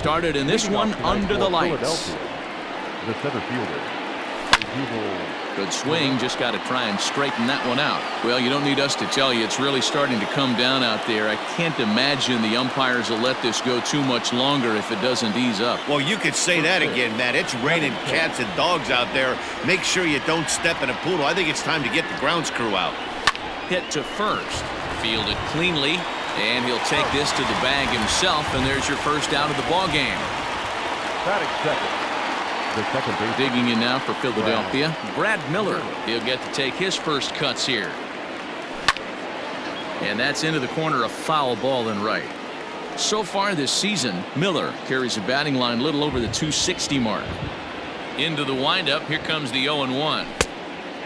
started in this one under the lights. The center fielder. Good swing, just got to try and straighten that one out. Well, you don't need us to tell you, it's really starting to come down out there. I can't imagine the umpires will let this go too much longer if it doesn't ease up. Well, you could say that again, Matt. It's raining cats and dogs out there. Make sure you don't step in a poodle. I think it's time to get the grounds crew out. Hit to first, fielded cleanly, and he'll take this to the bag himself, and there's your first out of the ball game. Batting second. The second base. Digging in now for Philadelphia, Brad Miller. He'll get to take his first cuts here. And that's into the corner, a foul ball and right. So far this season, Miller carries a batting line a little over the 260 mark. Into the windup, here comes the 0-1.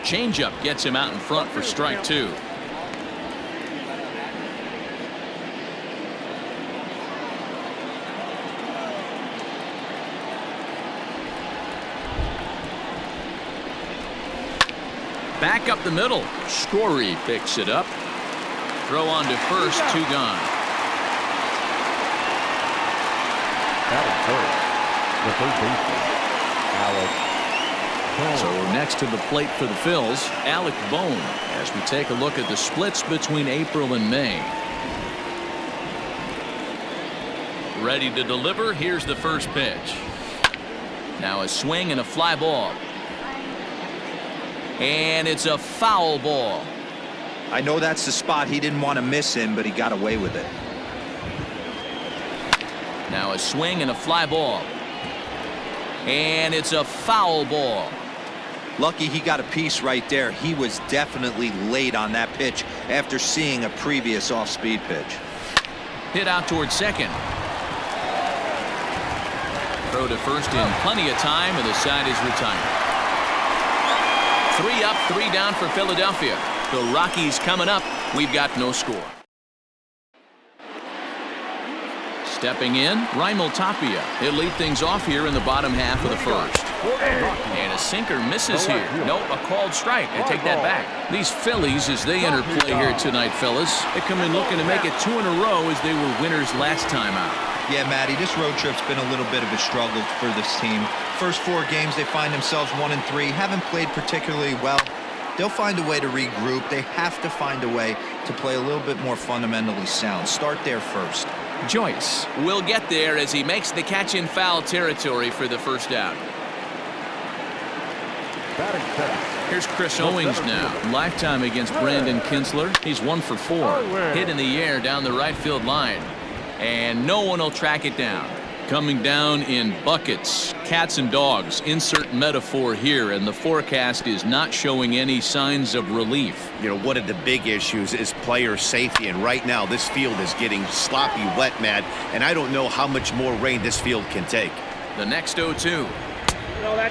Changeup gets him out in front for strike two. Back up the middle. Story picks it up. Throw on to first, two gone. Batting first. The third baseman, Alec. So next to the plate for the Phils, Alec Bohm, as we take a look at the splits between April and May. Ready to deliver. Here's the first pitch. Now a swing and a fly ball. And it's a foul ball. I know that's the spot he didn't want to miss in, but he got away with it. Now a swing and a fly ball. And it's a foul ball. Lucky he got a piece right there. He was definitely late on that pitch after seeing a previous off-speed pitch. Hit out towards second. Throw to first in plenty of time, and the side is retired. 3 up, 3 down for Philadelphia. The Rockies coming up. We've got no score. Stepping in, Raimel Tapia. He'll lead things off here in the bottom half of the first. And a sinker misses here. Nope, a called strike. I take that back. These Phillies, as they enter play here tonight, fellas, they come in looking to make it 2 in a row as they were winners last time out. Yeah, Matty, this road trip's been a little bit of a struggle for this team. First 4 games, they find themselves 1-3. Haven't played particularly well. They'll find a way to regroup. They have to find a way to play a little bit more fundamentally sound. Start there first. Joyce will get there as he makes the catch in foul territory for the first out. Batting second. Here's Chris Owings now. Lifetime against Brandon Kinsler. He's 1 for 4. Hit in the air down the right field line. And no one will track it down. Coming down in buckets, cats and dogs. Insert metaphor here, and the forecast is not showing any signs of relief. You know, one of the big issues is player safety, and right now this field is getting sloppy wet, Matt, and I don't know how much more rain this field can take. The next 0-2.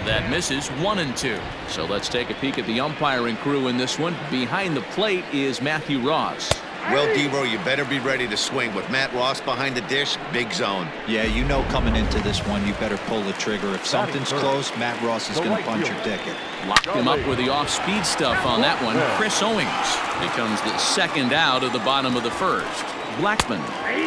That misses 1-2. So let's take a peek at the umpiring crew in this one. Behind the plate is Matthew Ross. Well, Debo, you better be ready to swing. With Matt Ross behind the dish, big zone. Yeah, you know coming into this one, you better pull the trigger. If something's close, Matt Ross is going to punch your ticket. Locked him up with the off-speed stuff on that one. Chris Owings becomes the second out of the bottom of the first. Blackman,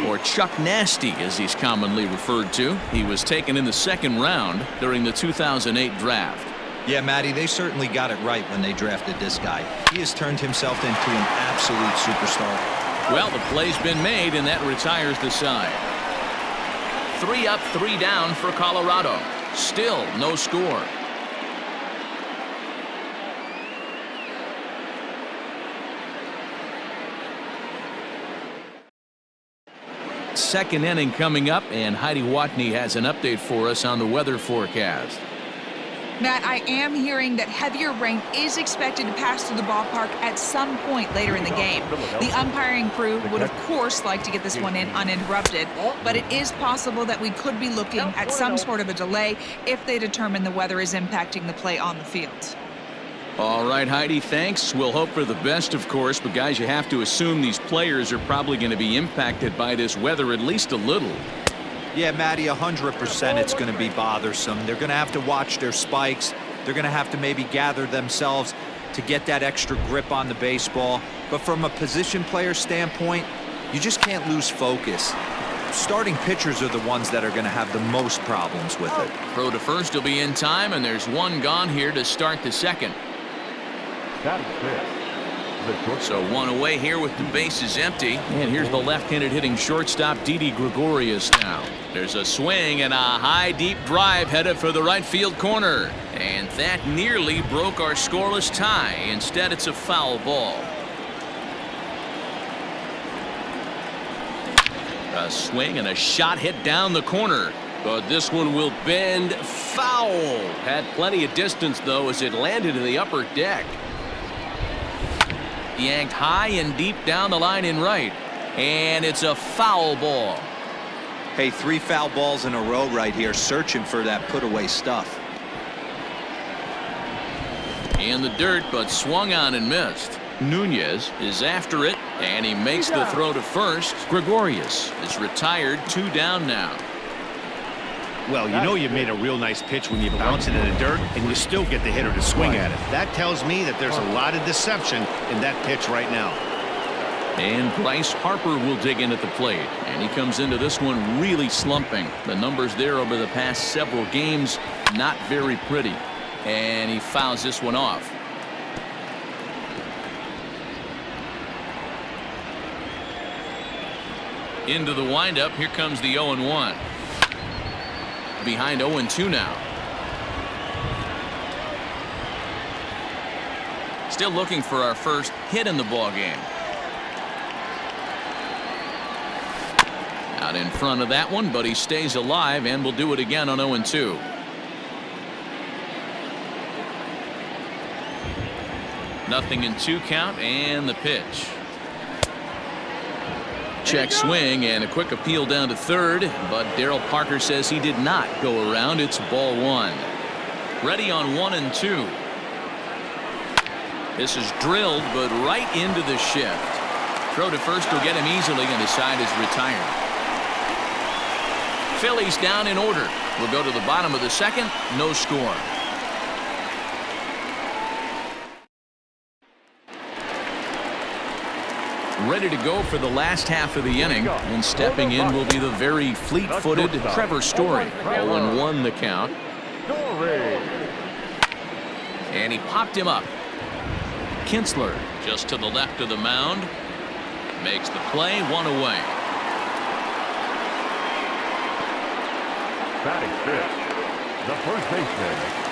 or Chuck Nasty as he's commonly referred to. He was taken in the second round during the 2008 draft. Yeah, Matty, they certainly got it right when they drafted this guy. He has turned himself into an absolute superstar. Well, the play's been made, and that retires the side. 3 up, 3 down for Colorado. Still no score. Second inning coming up, and Heidi Watney has an update for us on the weather forecast. Matt, I am hearing that heavier rain is expected to pass through the ballpark at some point later in the game. The umpiring crew would, of course, like to get this one in uninterrupted, but it is possible that we could be looking at some sort of a delay if they determine the weather is impacting the play on the field. All right, Heidi, thanks. We'll hope for the best, of course, but guys, you have to assume these players are probably going to be impacted by this weather at least a little. Yeah, Matty, 100% it's going to be bothersome. They're going to have to watch their spikes. They're going to have to maybe gather themselves to get that extra grip on the baseball. But from a position player standpoint, you just can't lose focus. starting pitchers are the ones that are going to have the most problems with it. Throw to first will be in time, and there's one gone here to start the second. Batting fifth, the shortstop. So one away here with the bases empty. And here's the left-handed hitting shortstop, Didi Gregorius now. There's a swing and a high deep drive headed for the right field corner. And that nearly broke our scoreless tie. Instead, it's a foul ball. A swing and a shot hit down the corner. But this one will bend foul. Had plenty of distance, though, as it landed in the upper deck. Yanked high and deep down the line in right. And it's a foul ball. Hey, 3 foul balls in a row right here, searching for that put-away stuff. In the dirt, but swung on and missed. Nunez is after it, and he makes the throw to first. Gregorius is retired, 2 down now. Well, you know you made a real nice pitch when you bounce it in the dirt and you still get the hitter to swing at it. That tells me that there's a lot of deception in that pitch right now. And Bryce Harper will dig in at the plate, and he comes into this one really slumping. The numbers there over the past several games, not very pretty. And he fouls this one off. Into the windup, here comes the 0-1. Behind 0-2 now. Still looking for our first hit in the ball game. Out in front of that one, but he stays alive and will do it again on 0-2. Nothing in 2 count, and the pitch. Check swing and a quick appeal down to third, but Darryl Parker says he did not go around. It's ball 1. Ready on 1-2. This is drilled, but right into the shift. Throw to first will get him easily, and the side is retired. Phillies down in order. We'll go to the bottom of the second. No score. Ready to go for the last half of the inning, and stepping in will be the very fleet-footed Trevor Story. 0-1 the count. And he popped him up. Kinsler just to the left of the mound. Makes the play, 1 away. Batting fifth, the first baseman.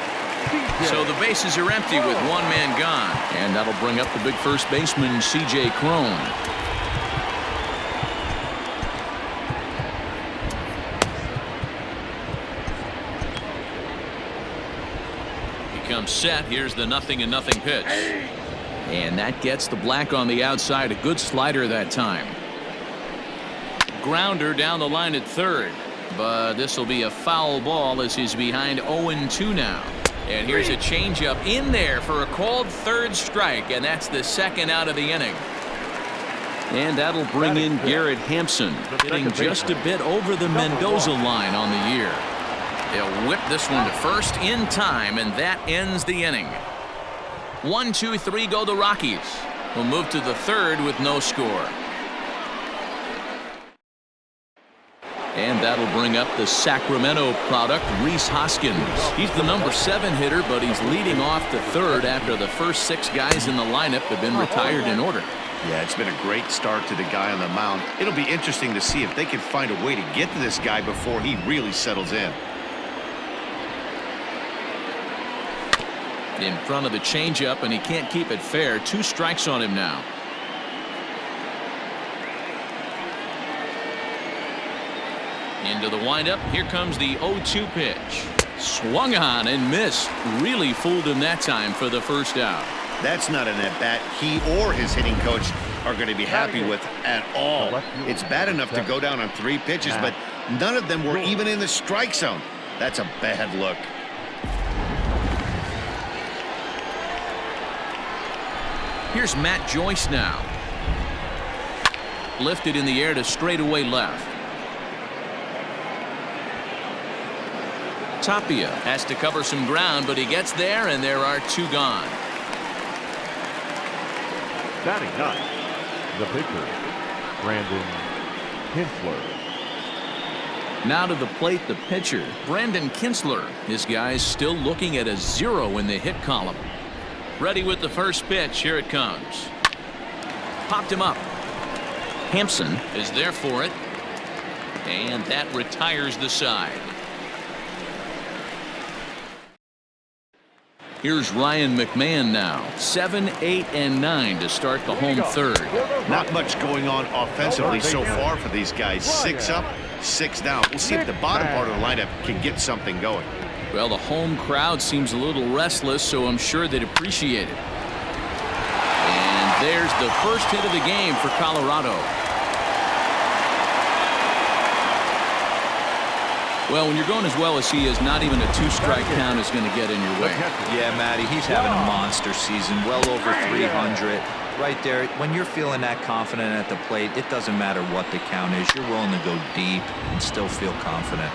So the bases are empty with 1 man gone. And that'll bring up the big first baseman, C.J. Cron. He comes set. Here's the 0-0 pitch. And that gets the black on the outside. A good slider that time. Grounder down the line at third. But this will be a foul ball as he's behind 0-2 now. And here's a changeup in there for a called third strike, and that's the second out of the inning. And that'll bring in Garrett Hampson, hitting just a bit over the Mendoza line on the year. They'll whip this one to first in time, and that ends the inning. 1, 2, 3 go the Rockies. We'll move to the third with no score. And that'll bring up the Sacramento product, Rhys Hoskins. He's the number 7 hitter, but he's leading off the third after the first 6 guys in the lineup have been retired in order. Yeah, it's been a great start to the guy on the mound. It'll be interesting to see if they can find a way to get to this guy before he really settles in. In front of the changeup, and he can't keep it fair. 2 strikes on him now. Into the windup. Here comes the 0-2 pitch. Swung on and missed. Really fooled him that time for the first out. That's not an at-bat he or his hitting coach are going to be happy with at all. It's bad enough to go down on 3 pitches, but none of them were even in the strike zone. That's a bad look. Here's Matt Joyce now. Lifted in the air to straightaway left. Tapia has to cover some ground, but he gets there, and there are 2 gone. Batting 9, the pitcher, Brandon Kinsler. Now to the plate, the pitcher, Brandon Kintzler. His guy's still looking at a 0 in the hit column. Ready with the first pitch. Here it comes. Popped him up. Hampson is there for it. And that retires the side. Here's Ryan McMahon now. 7, 8, and 9 to start the home third. Not much going on offensively so far for these guys. 6 up, 6 down. We'll see if the bottom part of the lineup can get something going. Well, the home crowd seems a little restless, so I'm sure they'd appreciate it. And there's the first hit of the game for Colorado. Well, when you're going as well as he is, not even a 2-strike count is going to get in your way. Yeah, Matty, he's having a monster season, well over 300. Right there, when you're feeling that confident at the plate, it doesn't matter what the count is. You're willing to go deep and still feel confident.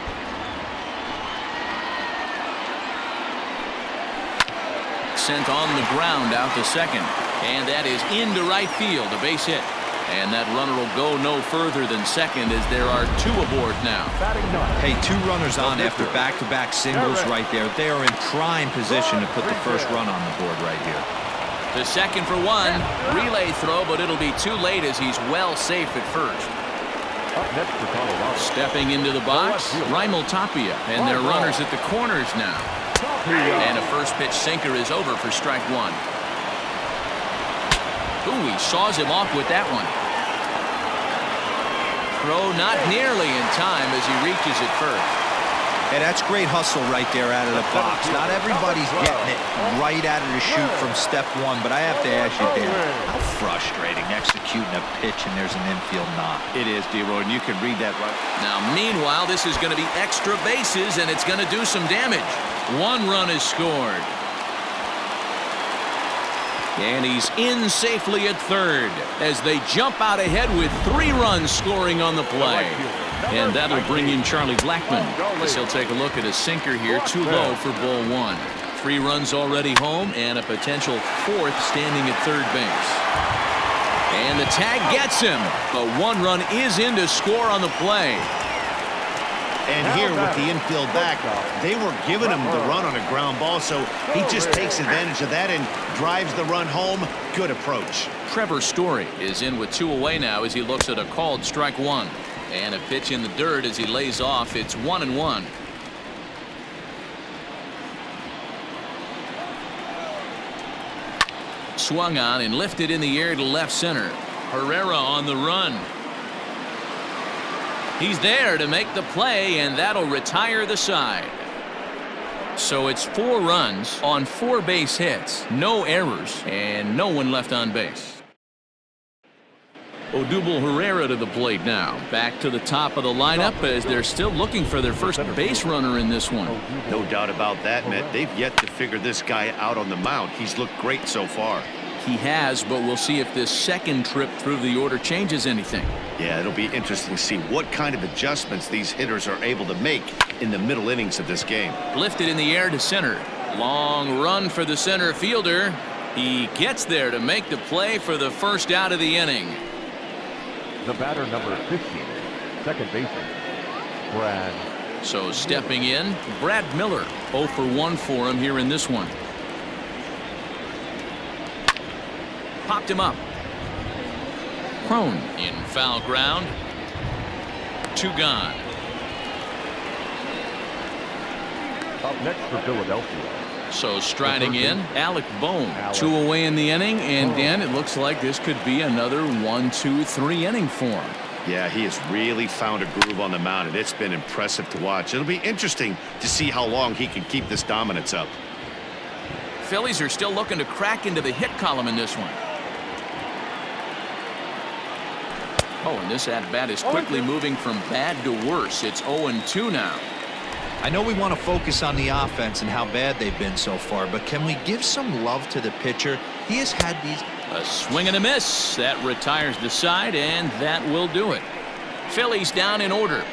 Sent on the ground out to second. And that is into right field, a base hit. And that runner will go no further than second as there are 2 aboard now. Hey, 2 runners on after back-to-back singles right there. They are in prime position to put the first run on the board right here. The second for 1. Relay throw, but it'll be too late as he's well safe at first. Up next for Colorado. Stepping into the box, Raimel Tapia. And their runners at the corners now. And a first pitch sinker is over for strike 1. Ooh, he saws him off with that one. Throw not nearly in time as he reaches it first. Hey, that's great hustle right there out of the box. Not everybody's getting it right out of the chute from step 1, but I have to ask you, Dan, how frustrating executing a pitch and there's an infield knock. It is, D-Roy, and you can read that right. Now, meanwhile, this is going to be extra bases, and it's going to do some damage. 1 run is scored. And he's in safely at third as they jump out ahead with 3 runs scoring on the play. And that'll bring in Charlie Blackmon as he'll take a look at a sinker here, too low for ball 1. 3 runs already home and a potential 4th standing at third base. And the tag gets him, but 1 run is in to score on the play. And here with the infield back, they were giving him the run on a ground ball, so he just takes advantage of that and drives the run home. Good approach. Trevor Story is in with 2 away now as he looks at a called strike 1. And a pitch in the dirt as he lays off. It's 1-1. Swung on and lifted in the air to left center. Herrera on the run. He's there to make the play, and that'll retire the side. So it's 4 runs on 4 base hits, no errors, and no one left on base. Odubel Herrera to the plate now. Back to the top of the lineup as they're still looking for their first base runner in this one. No doubt about that, Matt. They've yet to figure this guy out on the mound. He's looked great so far. He has, but we'll see if this second trip through the order changes anything. Yeah, it'll be interesting to see what kind of adjustments these hitters are able to make in the middle innings of this game. Lifted in the air to center. Long run for the center fielder. He gets there to make the play for the first out of the inning. The batter, number 15, second baseman, Brad. So stepping in, Brad Miller. 0 for 1 for him here in this one. Popped him up. Crone in foul ground. 2 gone. Up next for Philadelphia. So striding in, Alec Bohm. 2 away in the inning, and Dan, it looks like this could be another 1-2-3 inning for him. Yeah, he has really found a groove on the mound, and it's been impressive to watch. It'll be interesting to see how long he can keep this dominance up. Phillies are still looking to crack into the hit column in this one. Oh, and this at-bat is quickly moving from bad to worse. It's 0-2 now. I know we want to focus on the offense and how bad they've been so far, but can we give some love to the pitcher? He has had these... A swing and a miss. That retires the side, and that will do it. Phillies down in order.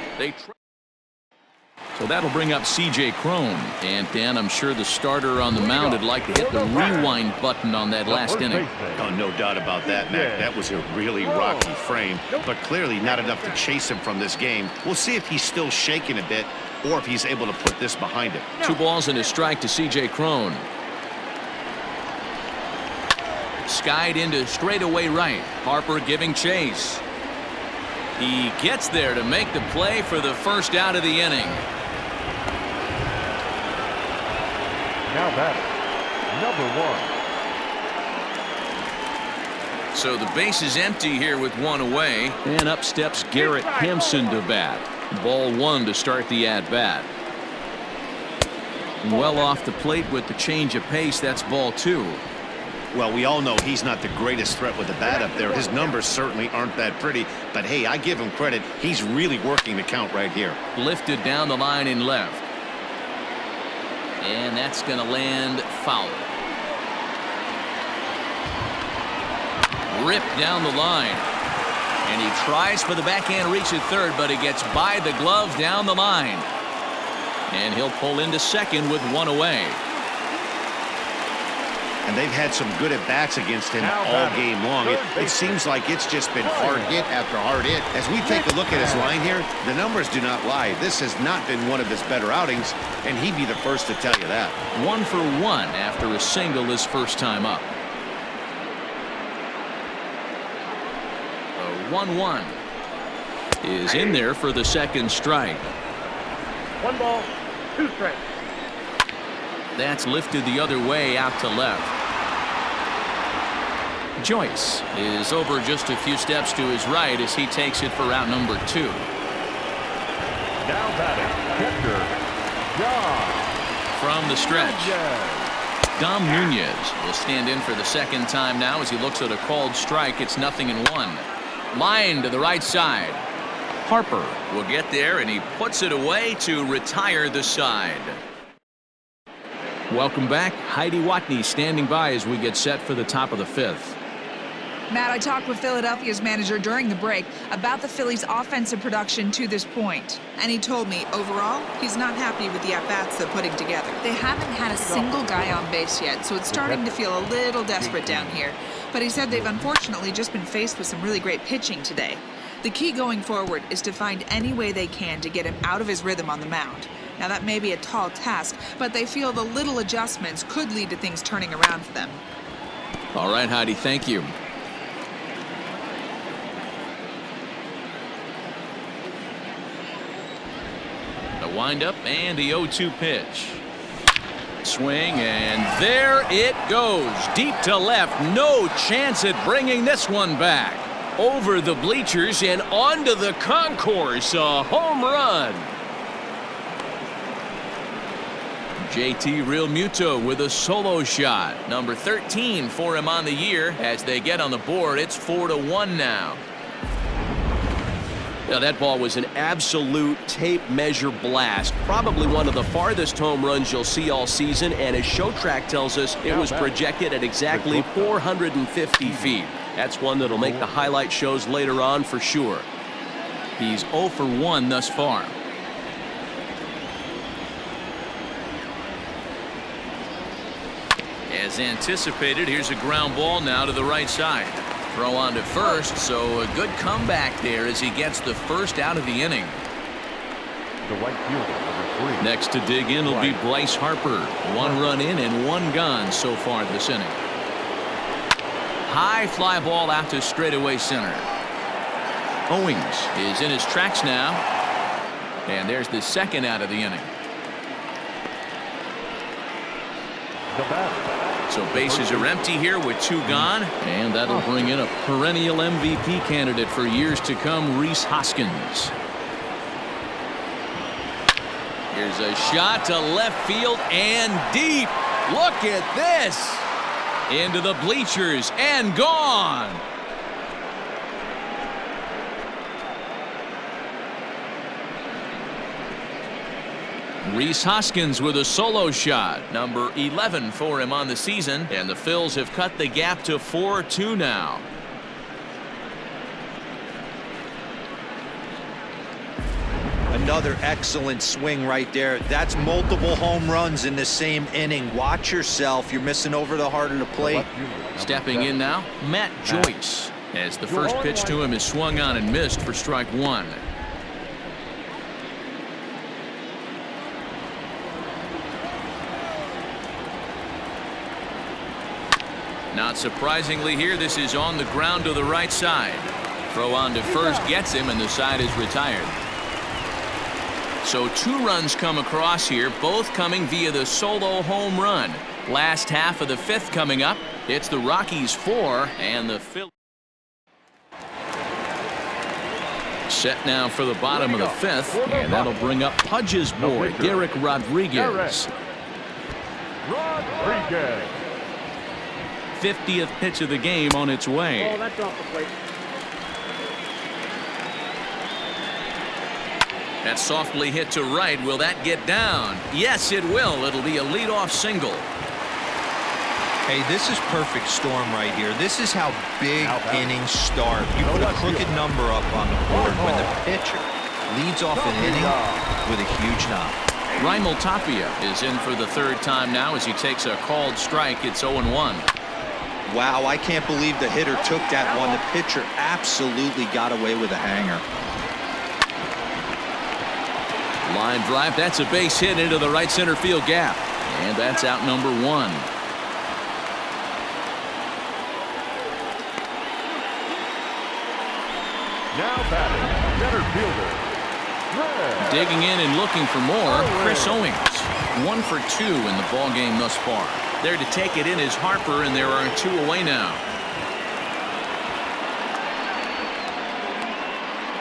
So that'll bring up C.J. Cron. And, Dan, I'm sure the starter on the mound would like to hit the rewind button on that last inning. Oh, no doubt about that, Mac. That was a really rocky frame, but clearly not enough to chase him from this game. We'll see if he's still shaking a bit or if he's able to put this behind him. 2 balls and a strike to C.J. Cron. Skied into straightaway right. Harper giving chase. He gets there to make the play for the first out of the inning. Now batting, number 1. So the base is empty here with 1 away. And up steps Garrett Hampson to bat. Ball 1 to start the at-bat. Well off the plate with the change of pace. That's ball 2. Well, we all know he's not the greatest threat with the bat up there. His numbers certainly aren't that pretty. But, hey, I give him credit. He's really working the count right here. Lifted down the line in left. And that's going to land foul. Ripped down the line. And he tries for the backhand reach at third, but it gets by the glove down the line. And he'll pull into second with 1 away. And they've had some good at-bats against him all game long. It seems like it's just been hard hit after hard hit. As we take a look at his line here, the numbers do not lie. This has not been one of his better outings, and he'd be the first to tell you that. 1 for 1 after a single his first time up. The 1-1 is in there for the second strike. 1 ball, 2 strikes. That's lifted the other way out to left. Joyce is over just a few steps to his right as he takes it for out number 2. Now batting, catcher, From the stretch, Dom Nunez will stand in for the second time now as he looks at a called strike. It's 0-1. Line to the right side. Harper will get there, and he puts it away to retire the side. Welcome back. Heidi Watney standing by as we get set for the top of the 5th. Matt, I talked with Philadelphia's manager during the break about the Phillies' offensive production to this point. And he told me, overall, he's not happy with the at-bats they're putting together. They haven't had a single guy on base yet, so it's starting to feel a little desperate down here. But he said they've unfortunately just been faced with some really great pitching today. The key going forward is to find any way they can to get him out of his rhythm on the mound. Now, that may be a tall task, but they feel the little adjustments could lead to things turning around for them. All right, Heidi, thank you. The windup and the 0-2 pitch. Swing, and there it goes. Deep to left. No chance at bringing this one back. Over the bleachers and onto the concourse. A home run. JT Realmuto with a solo shot. Number 13 for him on the year. As they get on the board, it's 4-1 now. Now, that ball was an absolute tape measure blast. Probably one of the farthest home runs you'll see all season. And as Show Track tells us, it was projected at exactly 450 feet. That's one that'll make the highlight shows later on for sure. He's 0 for 1 thus far. As anticipated, here's a ground ball now to the right side. Throw on to first, so a good comeback there as he gets the first out of the inning. The right fielder, number 3. Next to dig in will be Bryce Harper. 1 run in and 1 gone so far this inning. High fly ball out to straightaway center. Owings is in his tracks now. And there's the second out of the inning. The bat. So bases are empty here with 2 gone. And that'll bring in a perennial MVP candidate for years to come, Rhys Hoskins. Here's a shot to left field and deep. Look at this. Into the bleachers and gone. Rhys Hoskins with a solo shot. Number 11 for him on the season. And the Phils have cut the gap to 4-2 now. And Another excellent swing right there. That's multiple home runs in the same inning. Watch yourself. You're missing over the heart of the plate. Stepping in now, Matt Joyce, as the first pitch to him is swung on and missed for strike one. Not surprisingly here, this is on the ground to the right side. Throw on to first gets him, and the side is retired. So 2 runs come across here, both coming via the solo home run. Last half of the 5th coming up. It's the Rockies 4 and the Phillies. Set now for the bottom of the 5th, and that'll bring up Pudge's boy, Derek Rodriguez. 50th pitch of the game on its way. That's off the plate. That's softly hit to right. Will that get down? Yes, it will. It'll be a leadoff single. Hey, this is perfect storm right here. This is how big innings start. You put a crooked number up on the board when the pitcher leads off an inning with a huge knock. Raimel Tapia is in for the 3rd time now as he takes a called strike. It's 0-1. Wow, I can't believe the hitter took that one. The pitcher absolutely got away with a hanger. Line drive. That's a base hit into the right center field gap. And that's out number 1. Now batting, center fielder. Digging in and looking for more, Chris Owings. 1 for 2 in the ball game thus far. There to take it in is Harper, and there are 2 away now.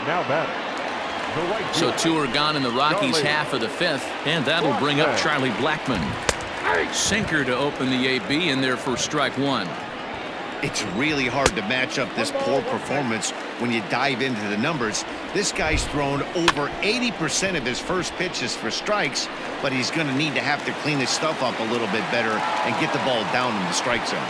Now batting. So 2 are gone in the Rockies half of the 5th, and that'll bring up Charlie Blackmon. Sinker to open the AB, and there for strike 1. It's really hard to match up this poor performance when you dive into the numbers. This guy's thrown over 80% of his first pitches for strikes, but he's going to need to have to clean his stuff up a little bit better and get the ball down in the strike zone.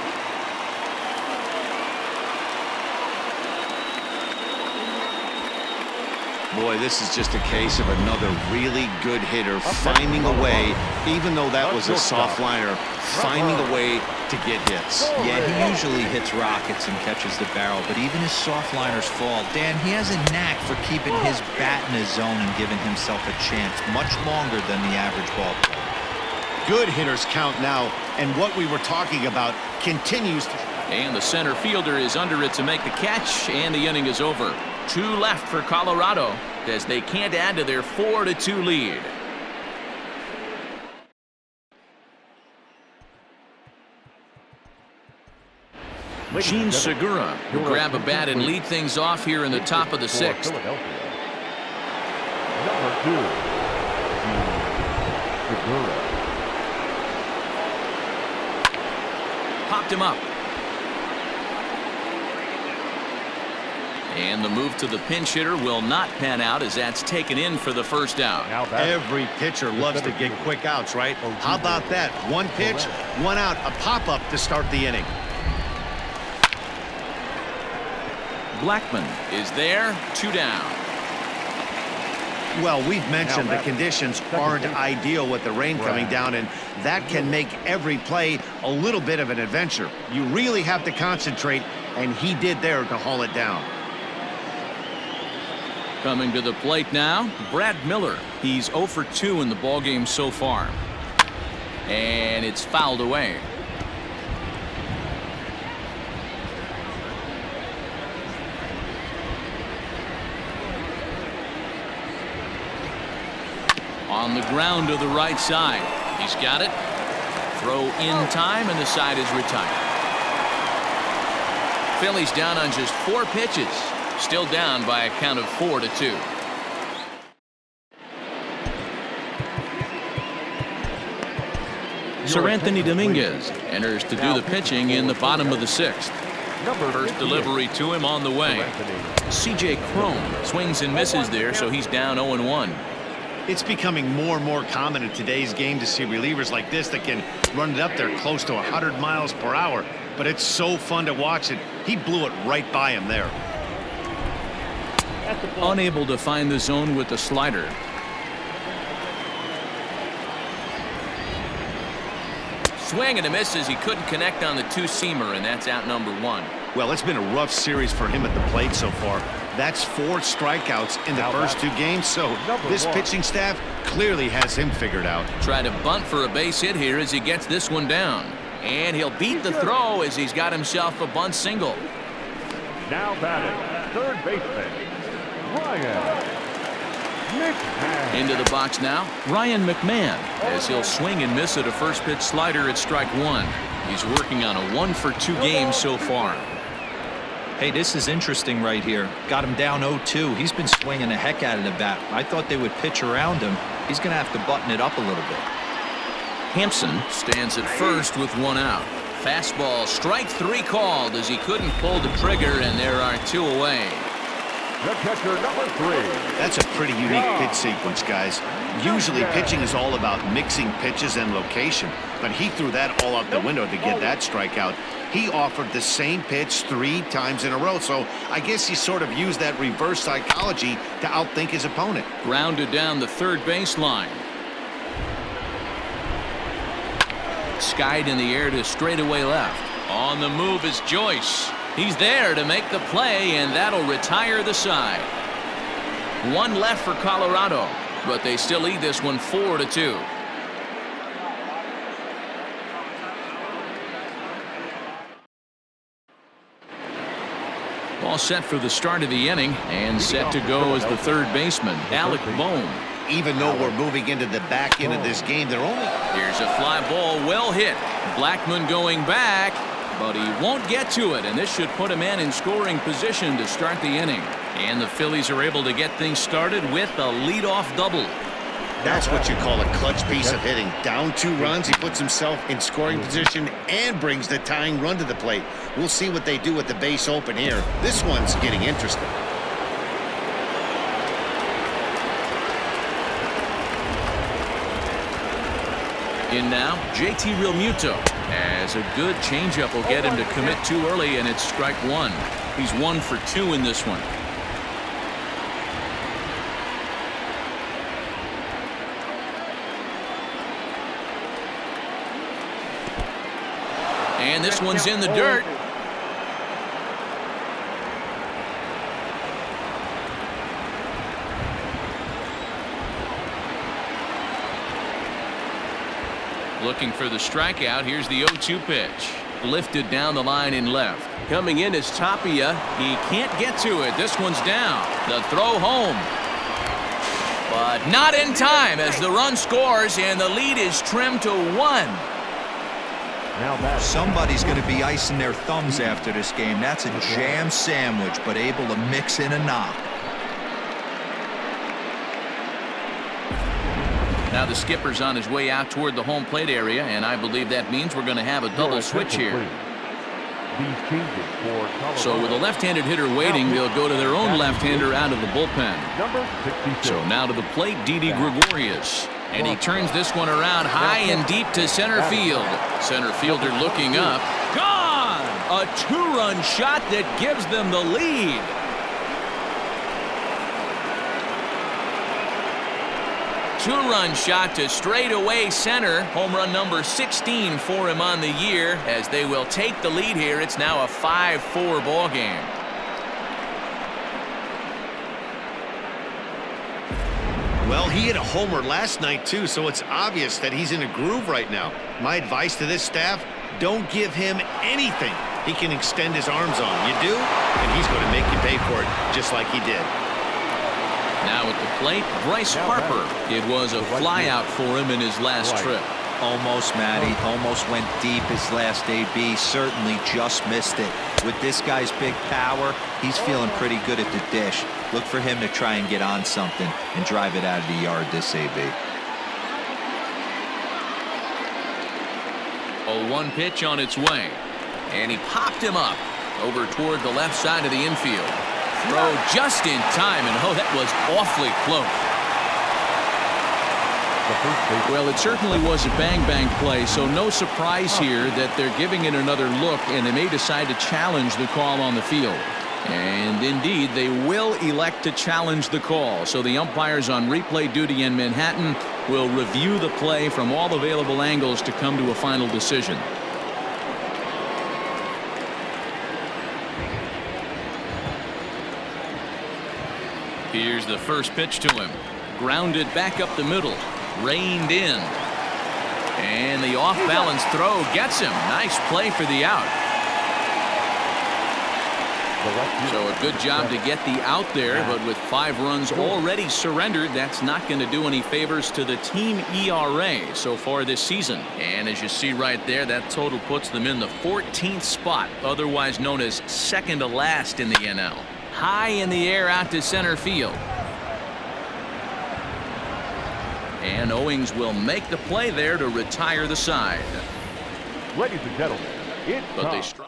Boy, this is just a case of another really good hitter finding a way, even though that was a soft liner, finding a way to get hits. Yeah, he usually hits rockets and catches the barrel, but even his soft liners fall. Dan, he has a knack for keeping his bat in his zone and giving himself a chance much longer than the average ball player. Good hitters count now, and what we were talking about continues. And the center fielder is under it to make the catch, and the inning is over. 2 left for Colorado as they can't add to their 4-2 lead. Gene Segura will grab a bat and lead things off here in the top of the 6th. Number 2, Segura. Popped him up. And the move to the pinch hitter will not pan out as that's taken in for the first out. Every pitcher loves to get quick outs, right? How about that? 1 pitch, 1 out, a pop-up to start the inning. Blackmon is there, 2 down. Well, we've mentioned the conditions aren't ideal with the rain coming down, and that can make every play a little bit of an adventure. You really have to concentrate, and he did there to haul it down. Coming to the plate now, Brad Miller. He's 0 for 2 in the ballgame so far. And it's fouled away. On the ground to the right side. He's got it. Throw in time, and the side is retired. Phillies down on just 4 pitches. Still down by a count of 4-2. Sir Anthony Dominguez enters to do the pitching in the bottom of the 6th. First delivery to him on the way. C.J. Cron swings and misses there, so he's down 0-1. It's becoming more and more common in today's game to see relievers like this that can run it up there close to 100 miles per hour. But it's so fun to watch it. He blew it right by him there. Unable to find the zone with the slider. Swing and a miss as he couldn't connect on the two-seamer, and that's out number 1. Well, it's been a rough series for him at the plate so far. That's 4 strikeouts in the first 2 games, so this pitching staff clearly has him figured out. Try to bunt for a base hit here as he gets this one down. And he'll beat the throw as he's got himself a bunt single. Now batting, third baseman, Ryan McMahon. Into the box now, Ryan McMahon, as he'll swing and miss at a first pitch slider at strike 1. He's working on a 1-for-2 game so far. Hey, this is interesting right here. Got him down 0-2. He's been swinging the heck out of the bat. I thought they would pitch around him. He's going to have to button it up a little bit. Hampson stands at first with 1 out. Fastball, strike 3 called as he couldn't pull the trigger, and there are 2 away. The catcher, number 3. That's a pretty unique pitch sequence, guys. Usually pitching is all about mixing pitches and location, but he threw that all out the window to get that strikeout. He offered the same pitch 3 times in a row, so I guess he sort of used that reverse psychology to outthink his opponent. Grounded down the third baseline. Skied in the air to straightaway left. On the move is Joyce. He's there to make the play, and that'll retire the side. 1 left for Colorado, but they still lead this one 4-2. All set for the start of the inning, and set to go as the third baseman, Alec Bohm. Even though we're moving into the back end of this game, they're only... Here's a fly ball, well hit. Blackman going back, but he won't get to it, and this should put a man in scoring position to start the inning. And the Phillies are able to get things started with a leadoff double. That's what you call a clutch piece of hitting. Down 2 runs, he puts himself in scoring position and brings the tying run to the plate. We'll see what they do with the base open here. This one's getting interesting. In now, JT Realmuto, as a good changeup will get him to commit too early, and it's strike 1. He's 1 for 2 in this one. And this one's in the dirt. Looking for the strikeout. Here's the 0-2 pitch. Lifted down the line in left. Coming in is Tapia. He can't get to it. This one's down. The throw home. But not in time as the run scores and the lead is trimmed to 1. Somebody's going to be icing their thumbs after this game. That's a jam sandwich, but able to mix in a knock. Now the skipper's on his way out toward the home plate area, and I believe that means we're going to have a double switch here. So with a left-handed hitter waiting, they'll go to their own left-hander out of the bullpen. So now to the plate, Didi Gregorius. And he turns this one around high and deep to center field. Center fielder looking up. Gone! A 2-run shot that gives them the lead. Two-run shot to straightaway center. Home run number 16 for him on the year. As they will take the lead here, it's now a 5-4 ball game. Well, he hit a homer last night, too, so it's obvious that he's in a groove right now. My advice to this staff, don't give him anything he can extend his arms on. You do, and he's going to make you pay for it, just like he did. Now at the plate, Bryce Harper. It was a flyout for him in his last trip. Almost, Matty. Almost went deep his last AB. Certainly just missed it. With this guy's big power, he's feeling pretty good at the dish. Look for him to try and get on something and drive it out of the yard this AB. 0-1 pitch on its way. And he popped him up over toward the left side of the infield. Throw just in time, and oh, that was awfully close. Well, it certainly was a bang-bang play, so no surprise here that they're giving it another look, and they may decide to challenge the call on the field. And indeed, they will elect to challenge the call. So the umpires on replay duty in Manhattan will review the play from all available angles to come to a final decision. Here's the first pitch to him. Grounded back up the middle. Reined in. And the off-balance throw gets him. Nice play for the out. So a good job to get the out there, but with 5 runs already surrendered, that's not going to do any favors to the team ERA so far this season. And as you see right there, that total puts them in the 14th spot, otherwise known as second to last in the NL. High in the air out to center field. And Owings will make the play there to retire the side. Ladies and gentlemen, but they strike.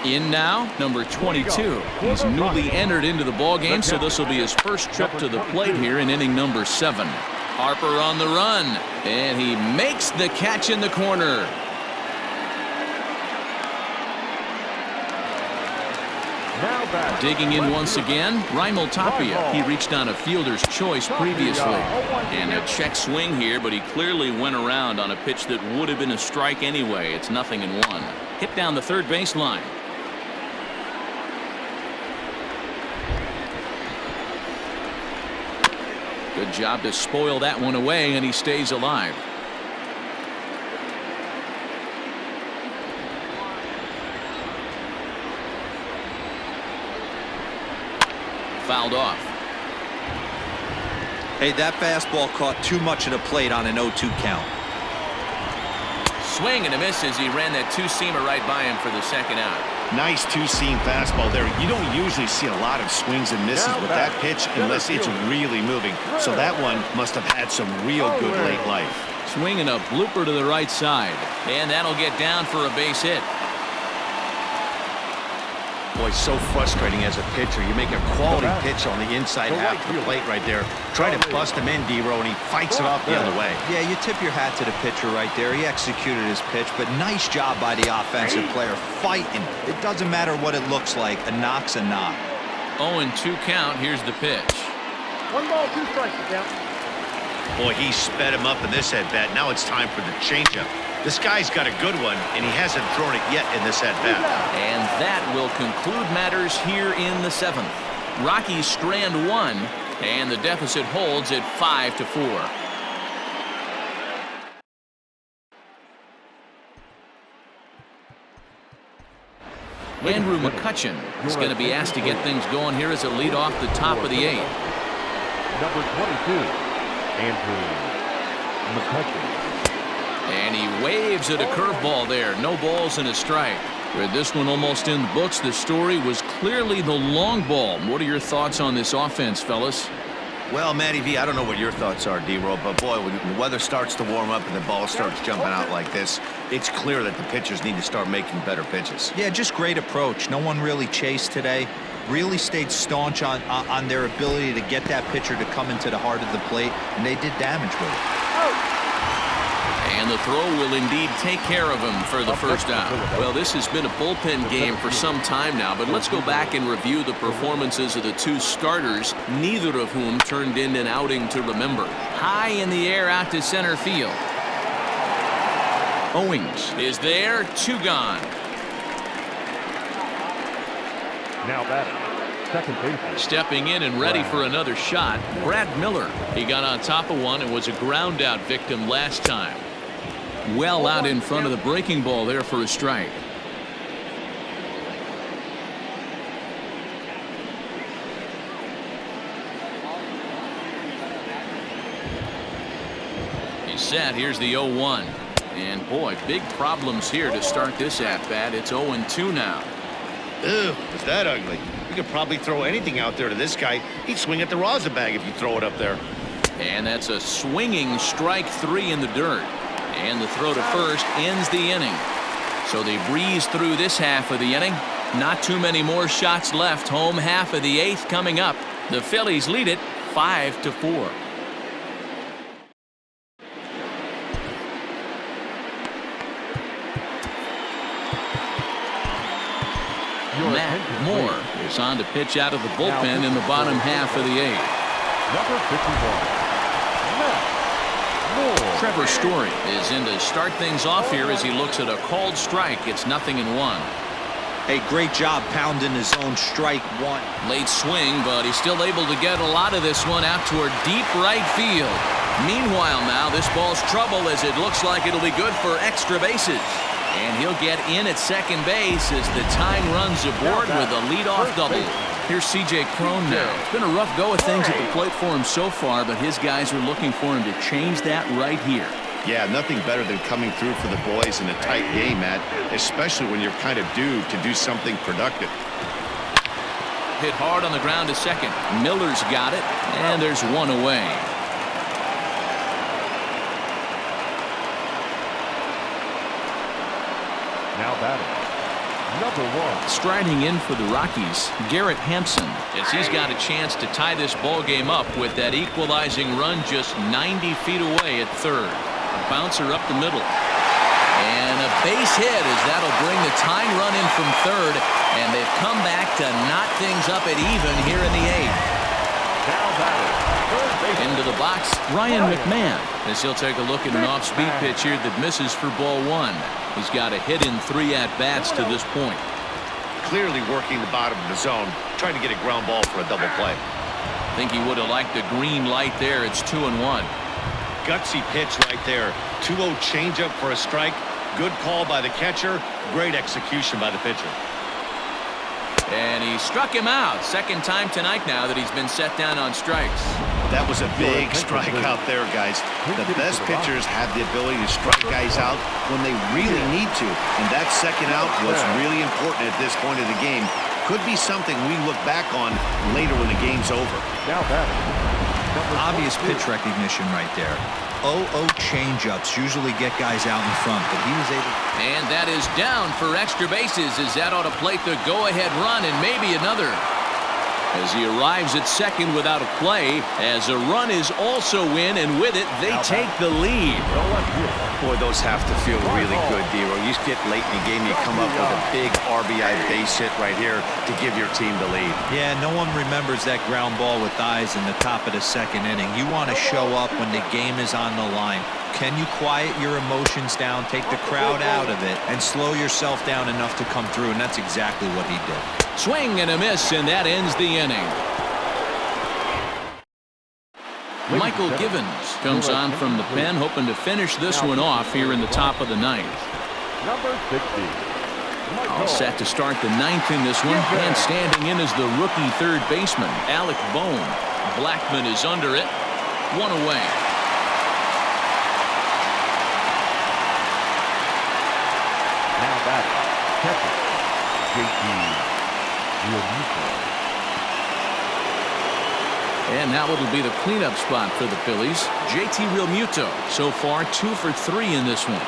In now, number 22. He's newly entered into the ballgame, so this will be his first trip to the plate here in inning number 7. Harper on the run, and he makes the catch in the corner. Digging in once again, Raimel Tapia. He reached on a fielder's choice previously. And a check swing here, but he clearly went around on a pitch that would have been a strike anyway. It's 0-1. Hit down the third baseline. Good job to spoil that one away, and he stays alive. Fouled off. Hey, that fastball caught too much of the plate on an 0-2 count. Swing and a miss as he ran that two-seamer right by him for the second out. Nice two-seam fastball there. You don't usually see a lot of swings and misses with that pitch unless it's really moving. So that one must have had some real good late life. Swinging a blooper to the right side. And that'll get down for a base hit. Boy, so frustrating as a pitcher. You make a quality pitch on the inside half of the plate right there. Try to bust him in, D-Row, and he fights it off the other way. Yeah, you tip your hat to the pitcher right there. He executed his pitch, but nice job by the offensive player fighting. It doesn't matter what it looks like. A knock's a knock. 0-2 count. Here's the pitch. 1 ball, 2 strikes again. Boy, he sped him up in this at-bat. Now it's time for the changeup. This guy's got a good one, and he hasn't thrown it yet in this at-bat. And that will conclude matters here in the 7th. Rockies strand 1, and the deficit holds at 5-4. Andrew McCutchen is going to be asked to get things going here as a lead off the top of the 8th. Number 22, Andrew McCutchen. And he waves at a curveball there. No balls and a strike. With this one almost in the books, the story was clearly the long ball. What are your thoughts on this offense, fellas? Well, Matty V, I don't know what your thoughts are, D-Row, but boy, when the weather starts to warm up and the ball starts jumping out like this, it's clear that the pitchers need to start making better pitches. Yeah, just great approach. No one really chased today. Really stayed staunch on their ability to get that pitcher to come into the heart of the plate, and they did damage with it. And the throw will indeed take care of him for the first out. Well, this has been a bullpen game for some time now, but let's go back and review the performances of the 2 starters, neither of whom turned in an outing to remember. High in the air out to center field. Owings is there, 2 gone. Now batting, second baseman. Stepping in and ready for another shot, Brad Miller. He got on top of one and was a ground out victim last time. Well out in front of the breaking ball there for a strike. He's set. Here's the 0-1. And boy, big problems here to start this at-bat. It's 0-2 now. Ew, was that ugly? You could probably throw anything out there to this guy. He'd swing at the rosin bag if you throw it up there. And that's a swinging strike 3 in the dirt. And the throw to first ends the inning. So they breeze through this half of the inning. Not too many more shots left. Home half of the 8th coming up. The Phillies lead it 5-4. Matt Moore is on to pitch out of the bullpen in the bottom half of the 8th. Number 51, Matt Moore. Trevor Story is in to start things off here as he looks at a called strike. It's 0-1. Hey, great job pounding his own strike one. Late swing, but he's still able to get a lot of this one out toward deep right field. Meanwhile now, this ball's trouble as it looks like it'll be good for extra bases. And he'll get in at second base as the tying runs aboard with a leadoff double. Here's C.J. Cron now. It's been a rough go of things at the plate for him so far, but his guys are looking for him to change that right here. Yeah, nothing better than coming through for the boys in a tight game, Matt, especially when you're kind of due to do something productive. Hit hard on the ground to second. Miller's got it, and there's one away. Now batting, number 1. Striding in for the Rockies, Garrett Hampson, as he's got a chance to tie this ball game up with that equalizing run just 90 feet away at third. A bouncer up the middle. And a base hit as that'll bring the tying run in from third, and they've come back to knot things up at even here in the 8th. Now batting, third base. Into the box, Ryan McMahon, as he'll take a look at an off-speed pitch here that misses for ball 1. He's got a hit in 3 at-bats to this point. Clearly working the bottom of the zone, trying to get a ground ball for a double play. Think he would have liked the green light there. It's 2-1. Gutsy pitch right there. 2-0 changeup for a strike. Good call by the catcher. Great execution by the pitcher. And he struck him out. Second time tonight now that he's been set down on strikes. That was a big strike out there, guys. The best pitchers have the ability to strike guys out when they really need to. And that second out was really important at this point of the game. Could be something we look back on later when the game's over. Now batting, Obvious pitch recognition right there. 0-0 changeups usually get guys out in front, but he was able. And that is down for extra bases as that ought to plate the go-ahead run and maybe another. As he arrives at second without a play, as a run is also in, and with it, they take the lead. Boy, those have to feel really good, Dero. You get late in the game, you come up with a big RBI base hit right here to give your team the lead. Yeah, no one remembers that ground ball with eyes in the top of the second inning. You want to show up when the game is on the line. Can you quiet your emotions down, take the crowd out of it, and slow yourself down enough to come through? And that's exactly what he did. Swing and a miss, and that ends the inning. Michael Givens comes on from the pen, hoping to finish this one off here in the top of the 9th. number 60. All set to start the 9th in this one, and standing in is the rookie third baseman, Alec Bohm. Blackman is under it. One away. Now back, catcher, J.T. And now it'll be the cleanup spot for the Phillies. JT Realmuto so far 2 for 3 in this one.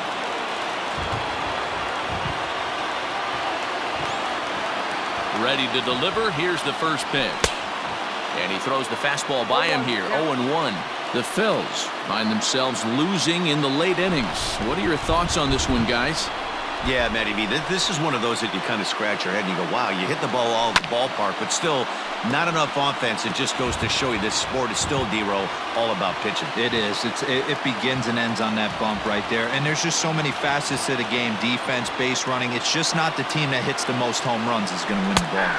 Ready to deliver. Here's the first pitch. And he throws the fastball by him here. 0-1. The Phils find themselves losing in the late innings. What are your thoughts on this one, guys? Yeah, Matty B, this is one of those that you kind of scratch your head and you go, wow, you hit the ball all over the ballpark, but still not enough offense. It just goes to show you this sport is still, Dero, all about pitching. It is. It begins and ends on that bump right there. And there's just so many facets to the game. Defense, base running. It's just not the team that hits the most home runs is going to win the ball.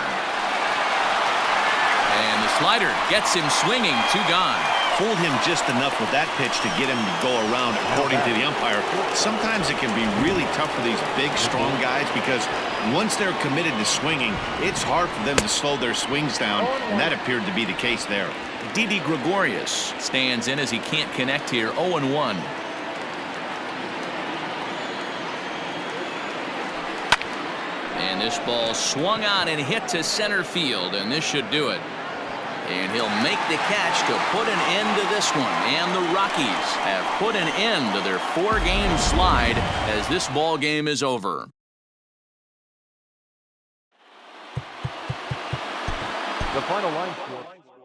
And the slider gets him swinging. 2 gone. Fooled him just enough with that pitch to get him to go around, according to the umpire. Sometimes it can be really tough for these big, strong guys because once they're committed to swinging, it's hard for them to slow their swings down, and that appeared to be the case there. Didi Gregorius stands in as he can't connect here. 0-1. And this ball swung on and hit to center field, and this should do it. And he'll make the catch to put an end to this one. And the Rockies have put an end to their 4-game slide as this ball game is over. The final line score.